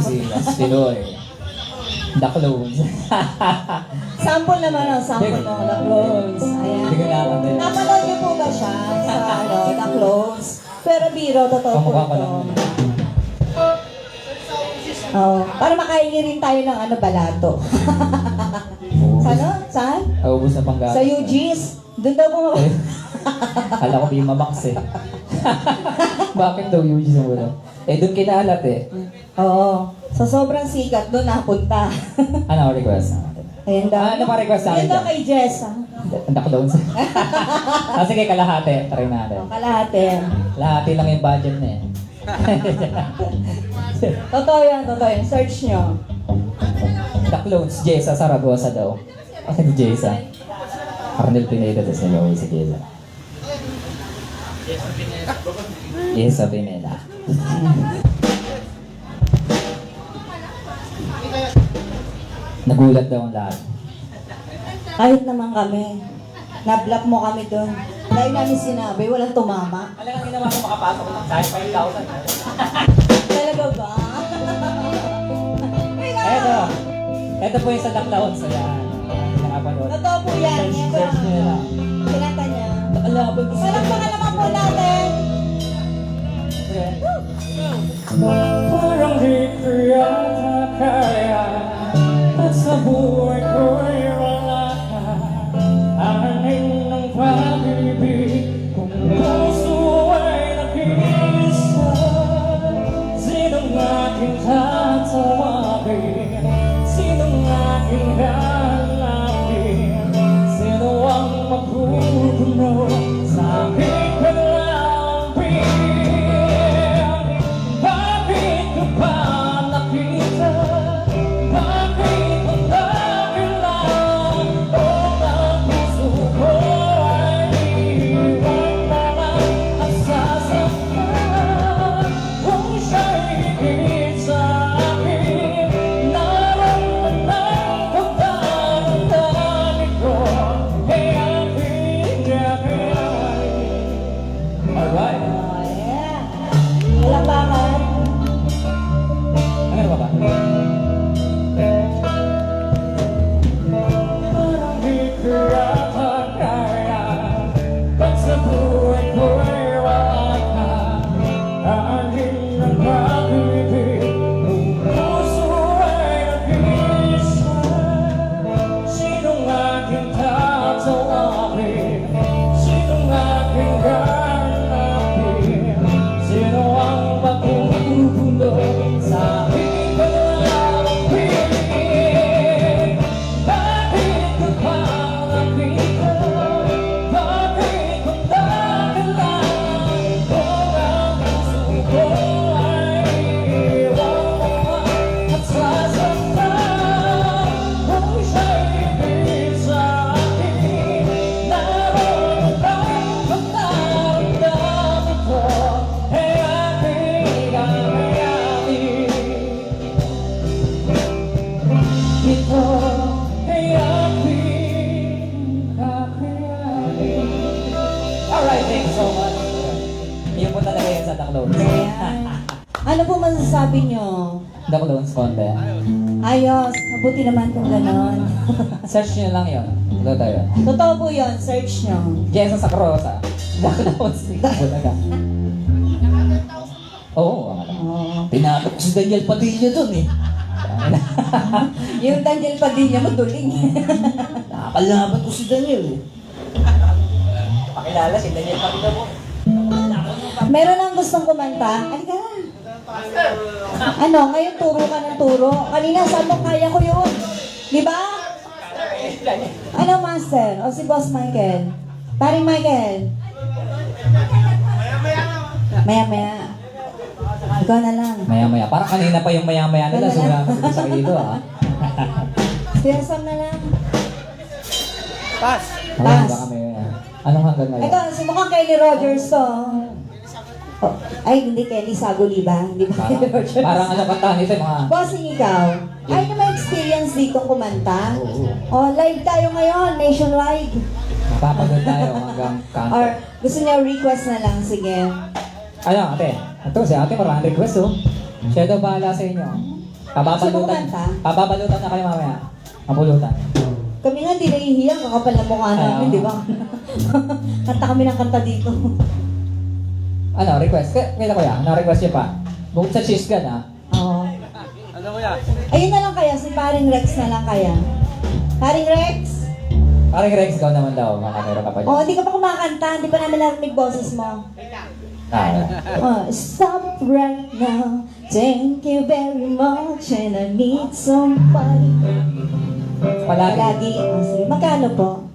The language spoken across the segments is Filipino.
si Pinoy. The Clones. Sample naman ang sample ng The Clones. Ayan. Hindi ko nakakanta. Napanood niyo po ba siya sa The Clones? Pero biro, totoo po Kamukha ko ito. lang. Oo. Para makahingi rin tayo ng balato. Saan? Saan? Naubos na pang Sa UG's. Doon daw po. Kala ko di mamax eh. Bakit daw UG sa muna? Doon kinalat eh. Oo. So sobrang sikat doon napunta. Ano request? Ayun daw. Ano pa request sa akin Ayun daw dyan? kay Jess. The Clones. Sige, kalahati. Try natin. Kalahati. Lahati lang yung budget na eh. Totoo yan, totoo yan. Search nyo. The Clones, Jessa Saragosa daw. Ano ni Jessa? Arnel Pineda, tapos nag-away si Jessa. Jessa Pineda. Nagulat daw ang lahat. Kahit naman kami. Na-block mo kami doon. Dahil namin sinabi, walang tumama. Alam ang ginawa ko makapasok ng kahit 5,000. Talaga ba? Ito po yung sa The Clones. Ayan. Nakapanood. Totoo po yan. Yan po Search nyo lang. kinanta niya. Alam ko gusto Walang pa naman po natin. Parang di ko yata kaya at sa buhay ko'y wala ka. Aning ng pag-ibig kung puso ay nag-iisa. Sinong aking tatawagin? Sinong aking hanapin? Sino ang magpupuno sa aking panalangin? Bakit ka ba nakita? Bakit ang dakilan? Kung ang puso ko ay iwan na lang at sasaktan. Kung siya'y higit sa akin, naramdaman ko damdamin ko ay aking gagawin. Alright. Oh, yeah. Labangan. Ano ba ba? Parang di ko yata kaya pag sa buhay ko'y wala ka. Aanin ng pag-ibig kung puso ay nag-iisa. Sinong aking tatawagin? Sinong aking hanapin? Sino ang magpupuno sa aking panalangin? Bakit ka ba nakita? Bakit ang dakilan? Kung ang puso ko ay iwan at sasaktan. Kung siya'y ibig sa akin, naramdaman ko ay aking gagawin. Ito ay aking kakayanin. Alright, thank you so much. Yun po talaga yun sa The Clones. Ayan. Ano po masasabi nyo? The Clones konti. Ayos. Mabuti naman kung ganon. Search nyo lang yun. Ito tayo. Totoo po yun. Search nyo. Jessa Sacrosa. The Clones. Bulaga. Oo, wala. Oh. Tinakot ko si Daniel Padilla dun eh. Yung Daniel Padilla mo, duling. Nakakalaban ko si Daniel eh. Pakilala si Daniel Padilla mo. Meron lang gustong kumanta. Halika na. Ano, ngayon turo ka ng turo. Kanina sabi mo, kaya ko yun. Di ba? Ano, Master? O si Boss Michael? Paring Michael? Maya-maya. Ikaw na lang. Maya-maya. Parang kanina pa yung maya-maya nila. Sumama sa rito ah. Siyasam na lang. Pass. Pass. Baka may, anong hanggang ngayon? Ito, si mukhang Kelly Rogers to. Oh, ay, hindi Kelly Saguli ba? Hindi ba Kelly Rogers? Parang ano kanta nito yung mga... Bossing ikaw, ay na may experience dito kumanta? Oo. Oh, live tayo ngayon, nationwide. Mapapagod tayo hanggang kanto. Or gusto niya request na lang, sige. Ano ate? Ito si ate maraming request oh. Siya daw bahala sa inyo. Pababalutan na kayo mamaya. Mabulutan. Kami nga, hindi nahihiyang. Kakapal na mukha namin, Ayaw. di ba? Kanta kami ng kanta dito. Ano, request? Kaya kuya, ano request niyo pa? Bukod sa cheese gun, ha? Oo. Ano kuya? Ayun na lang kaya, si paring Rex na lang kaya. Paring Rex? Parang Rex, ikaw naman daw. Meron ka pa dyan. Oh, hindi ka pa kumakanta, hindi pa namin narinig boses mo. Stop right now. Thank you very much and I need somebody. Palagi. Oh, sige. Magkano po?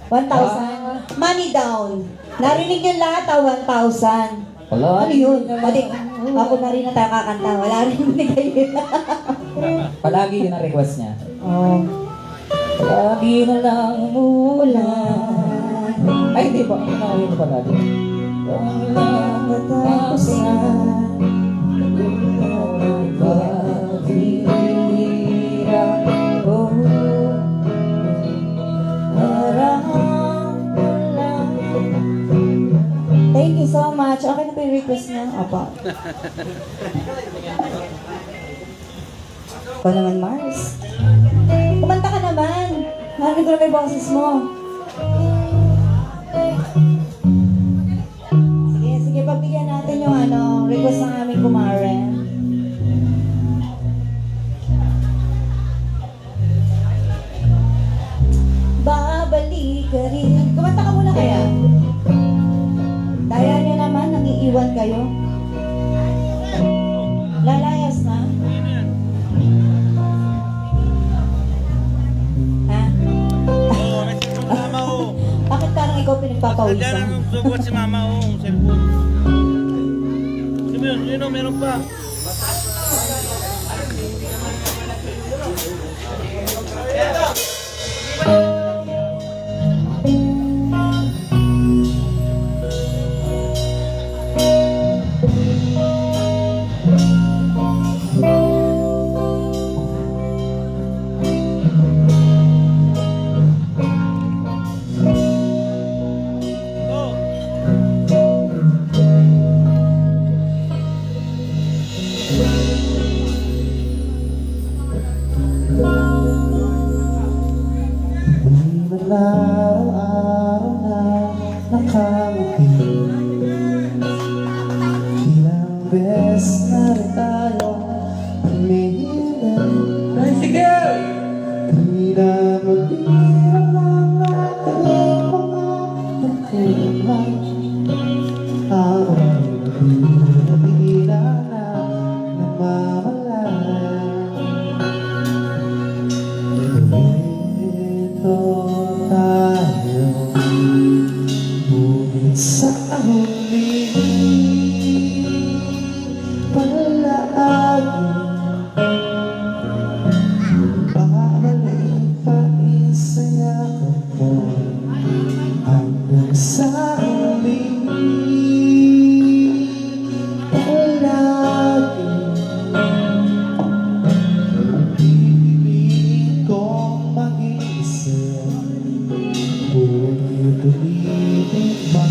1,000? Money down. Narinig yung lahat 1,000. Wala. Ano yun? Pwede, ako na rin na tayo kakanta. Wala rin binigay yun. Palagi yun ang request niya. Oh. Palagi na lang umuulan. Ay, hindi ba? Ano yun palagi? Thank you so much. Okay na po yung request niya? Opo. Ikaw naman, Mars. Kumanta ka naman. Narinig ko na may boses mo. Sige, pagbigyan natin yung request ng aming kumare. Babalik ka rin. Kumanta ka muna kaya? Daya niyo naman, nangiiwan kayo. Lalayas na. Ha? Mama ko. Bakit parang ikaw Nandiyan pinagpapawisan? ang sugot si mama ko, ang cellphone. Ano yun? Yun o, meron pa. Araw-araw na nakangiti. Ilang beses na rin tayo umiilan. Ay, sige! Di na mabilang ang ating mga nagkuhan. Ang nabila na namamalaan. Ito tayo, ngunit sa huli, palagi, babalik pa rin sa yakap mo, hanggang sa huli, palagi. Pipiliin kong mag-isa, ngunit ulitin ba,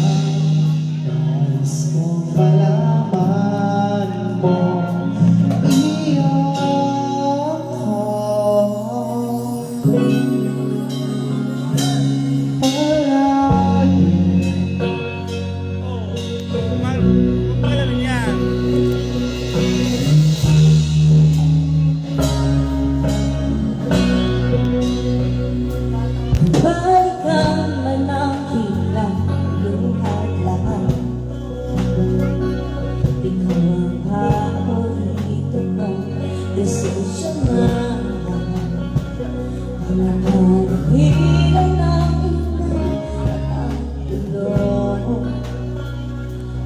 nais kong malaman mo, iyak ako. Palagi. Ang pangalan niya. Balikan man ang ilang luhat-lahat. Ikaw ang paborito kong desisyon na mananahilan ng ang tulong.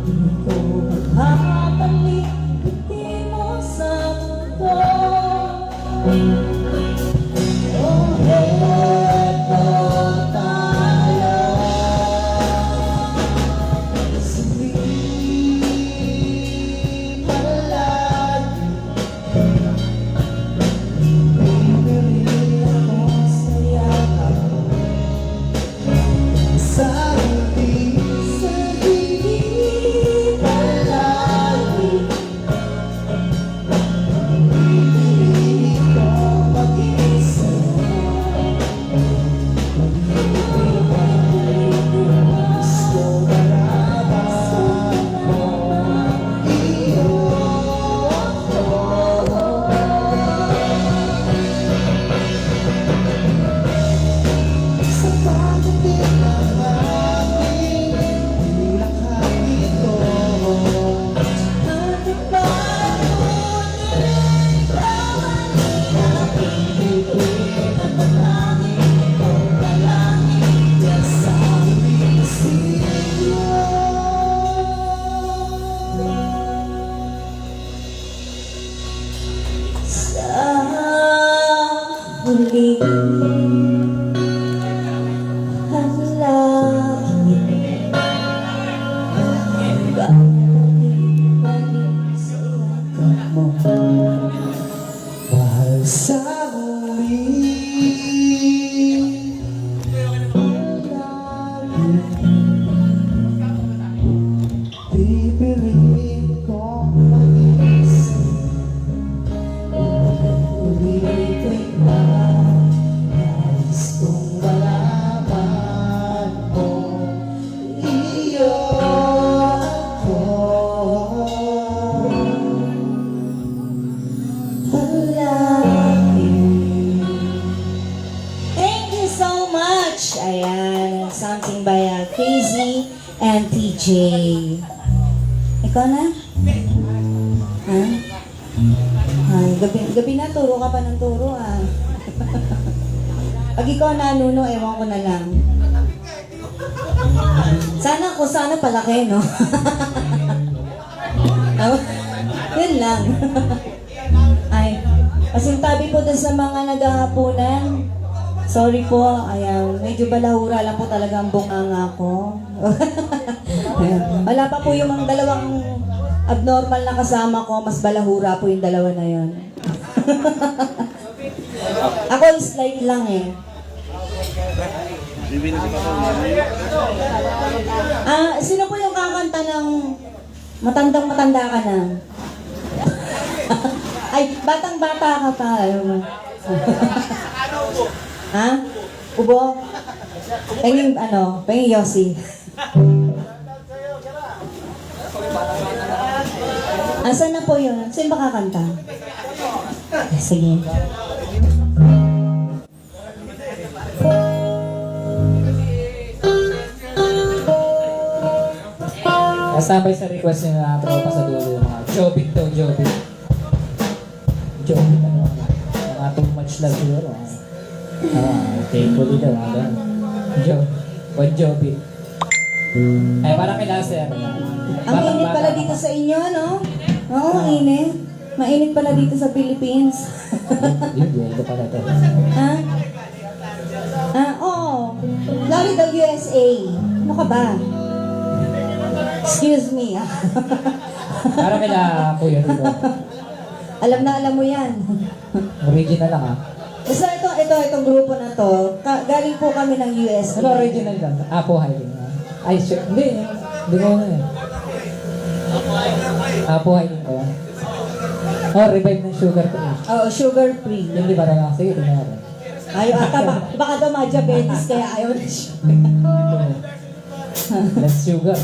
Hindi ko magpapalik, hindi mo sa mundo. Oh, eto tayo. Sabihin palagi, pipiliin akong sa yakap mo. Sa hindi palagi, pipiliin uli. Halagin mo mahal sa muli. Pipiliin kong mag-isip, ulitin na. Nais kong malaman mo, iyo ako. Thank you so much. Ayan, something by Crazy and TJ. Ikaw na? Ha? Ay, gabi na, turo ka pa ng turo ah. Pag ikaw na, Nuno, ewan ko na lang. Sana palaki, no? Yun lang. Ay, pasintabi po dun sa mga naghahapunan. Sorry po, ayan, medyo balahura lang po talaga ang bunganga ko. Ayan. Wala pa po yung mga dalawang abnormal na kasama ko, mas balahura po yung dalawa na yun. Ako slight lang eh. Sino po yung kakanta ng matandang-matanda ka na? Ay, batang-bata ka pa. Ha? Ubo? Pengin, pengin Yossi. Asan na po yun? Sino ba kakanta? Sige. Kasabay sa request niya na tropa sa dulo yung mga Jobit to, Jobit. Jobit, mga too much love siguro. Thankfully daw, mga ganun. Jobit. Ay, parang kailangan sir. Ang init pala dito sa inyo, no? Oo, ang init. Mainit pala dito sa Philippines. Yun, ito pala ito. Ha? Oo. Florida, USA. Ano ka ba? Excuse me. Parang kailangan kuya dito. Alam na alam mo yan. Original lang Basta itong grupo na to, galing po kami ng USA. Ano original lang? Apo Hiking. Ay, sure. Hindi ko ano eh. Apo Hiking ko. Revive ng sugar ko eh. Oo, sugar free. Hindi ba na? Sige, tingnan ko. Ayaw ata, baka daw ma-diabetes kaya ayaw na sugar. Less sugar.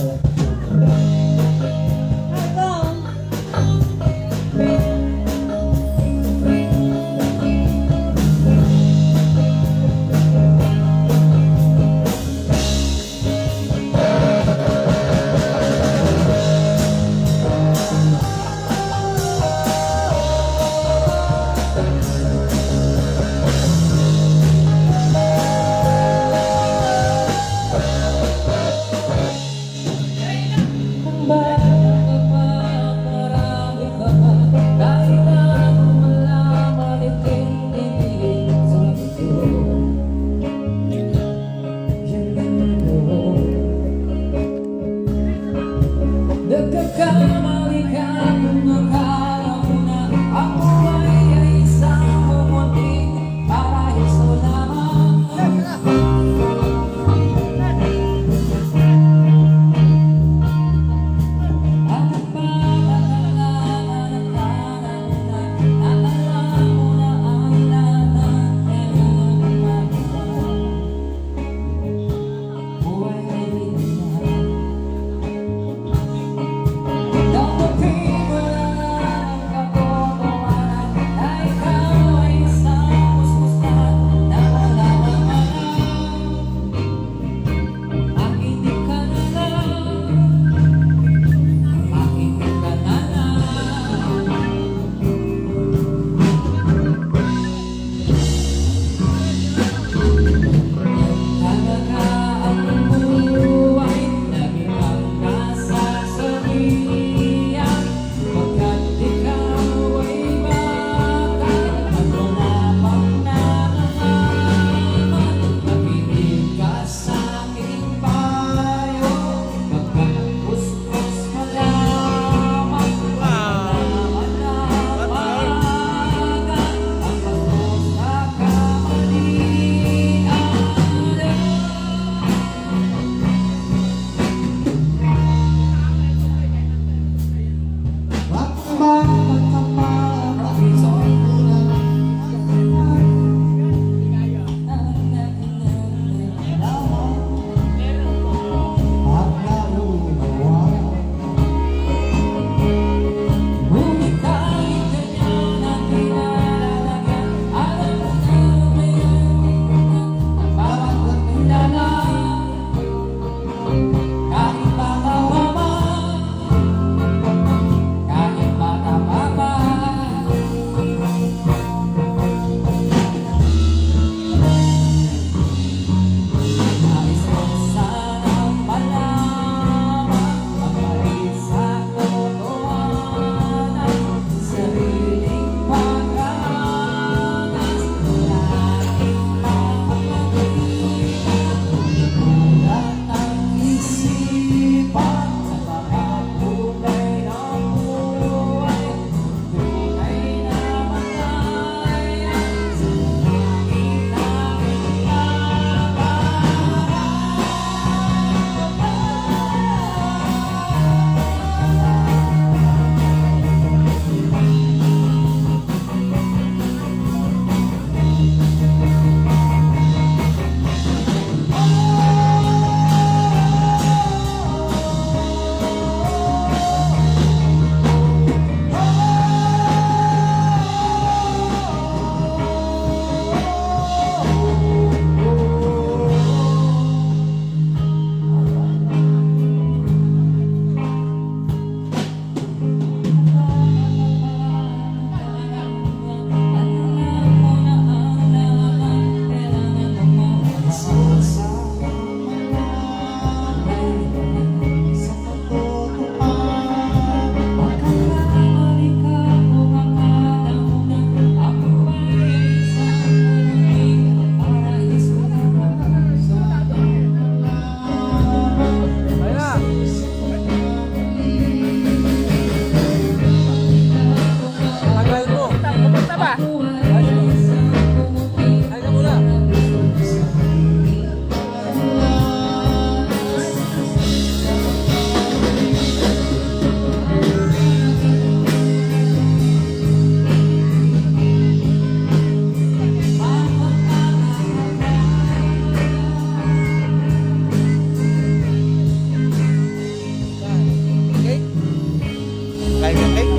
Kain ka cake?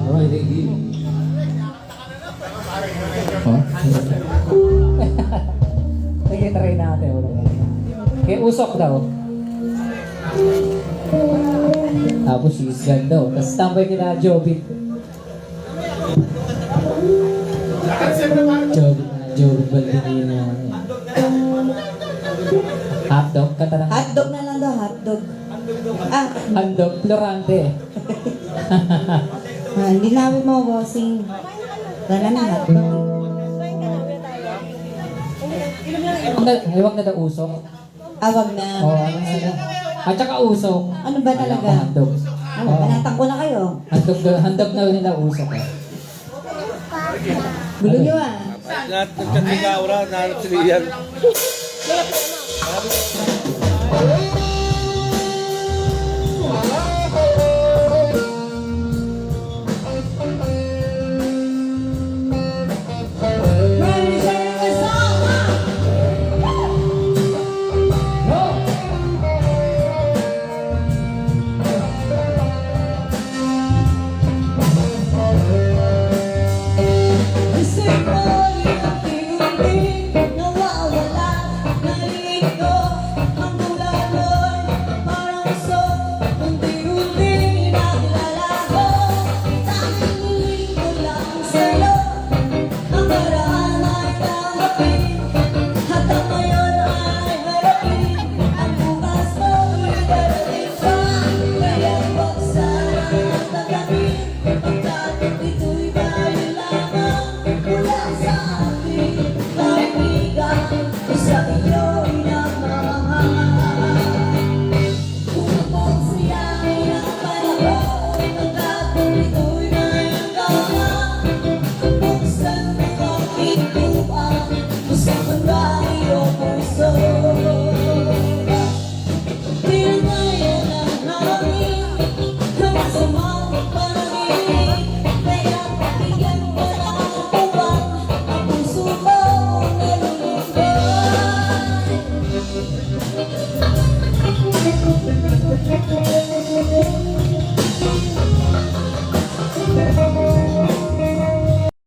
Alright, thank you. Oh? Sige, try natin. Kaya usok daw. Tapos sisgan daw. Tapos tambay kina Joby. Joby Baldinino. Hotdog, kata ng Hotdog na lang daw, hotdog. Ah, hotdog, Florante. hindi namin mo, bossing. Wala na hotdog. Huwag na daw usok. Awag na. Oo, ano na. At saka usok. Ano ba talaga? Hotdog. Ano, banatan ko na kayo. Hotdog na nila usok eh. Gulo nyo ah. Lahat ng kanila, wala, nahanap sila yan.